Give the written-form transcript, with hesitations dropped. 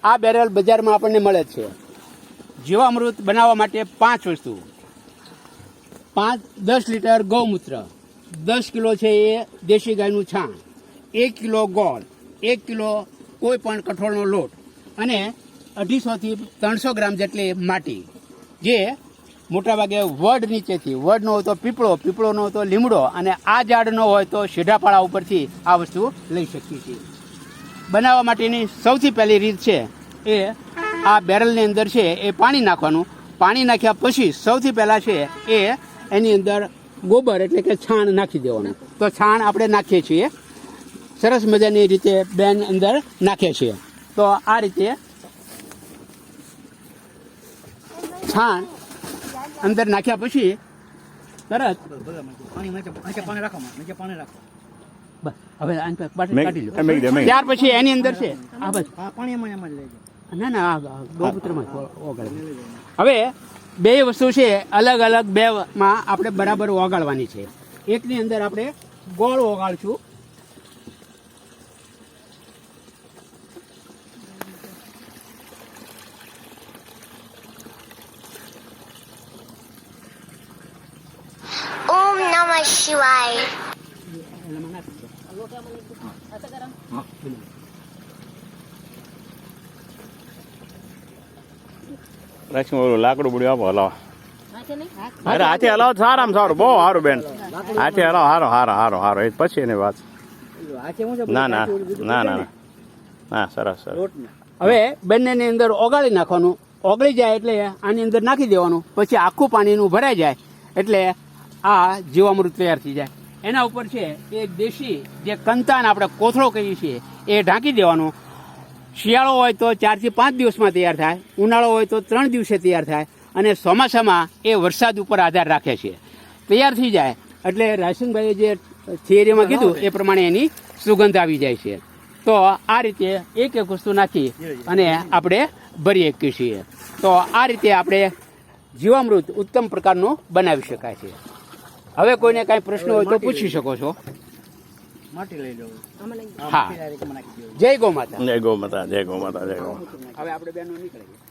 આ બેરલ બજારમાં આપણને મળે છે. જીવામૃત બનાવવા માટે 5 વસ્તુ: 10 લીટર ગૌમૂત્ર, 10 કિલો છે એ દેશી ગાયનું છાણ, 1 કિલો ગોળ, 1 કિલો કોઈ પણ કઠોળનો લોટ અને 250 થી 300 ગ્રામ જેટલી માટી, જે મોટાભાગે વડ નીચેથી, વડ ન હોય તો પીપળો, પીપળો ન હોય તો લીમડો, અને આ ઝાડ ન હોય તો શેઢાપાળા ઉપરથી આ વસ્તુ લઈ શકીએ છીએ. બનાવવા માટેની સૌથી પહેલી રીત છે એ આ બેરલની અંદર છે એ પાણી નાખવાનું. પાણી નાખ્યા પછી સૌથી પહેલાં છે એ એની અંદર ગોબર એટલે કે છાણ નાખી દેવાનું. તો છાણ આપણે નાખીએ છીએ, સરસ મજાની રીતે બેન અંદર નાખીએ છીએ. તો આ રીતે છાણ અંદર નાખ્યા પછી તરત હવે કાઢી લો. ત્યાર પછી એની અંદર છે આ બસ ના ના ગૌમૂત્રમાં ઓગાળે. હવે 2 વસ્તુ છે અલગ અલગ 2માં આપણે બરાબર ઓગાળવાની છે. એકની અંદર આપણે ગોળ ઓગાળશું, ઓમ નમઃ શિવાય. લક્ષ્મી લાકડું બુડ્યું આપો હલાવો. અરે હાથે હલાવો સારામાં સારું, બહુ સારું બેન. હાથે હલાવો, હારો હારો હારો હારો. એ પછી એની વાત. ના ના ના ના ના, સરસ સરસ. હવે બંનેની અંદર ઓગાળી નાખવાનું. ઓગળી જાય એટલે આની અંદર નાખી દેવાનું. પછી આખું પાણીનું ભરાઈ જાય એટલે આ જીવામૃત તૈયાર થઈ જાય. એના ઉપર છે એ દેશી જે કંતાન આપણે કોથળો કહીએ છીએ એ ઢાંકી દેવાનો. શિયાળો હોય તો 4 થી 5 દિવસમાં તૈયાર થાય, ઉનાળો હોય તો 3 દિવસે તૈયાર થાય, અને ચોમાસામાં એ વરસાદ ઉપર આધાર રાખે છે. તૈયાર થઈ જાય એટલે રાશનભાઈએ જે થિયરીમાં કીધું એ પ્રમાણે એની સુગંધ આવી જાય છે. તો આ રીતે એક એક વસ્તુ નાખી અને આપણે ભરી શકીએ છીએ. તો આ રીતે આપણે જીવામૃત ઉત્તમ પ્રકારનું બનાવી શકાય છે. હવે કોઈને કાંઈ પ્રશ્ન હોય તો પૂછી શકો છો. હા, જય ગૌ માતા. જય ગૌ માતા, જય ગૌ માતા, જય ગૌ માતા. હવે આપણે બેનો નીકળીએ.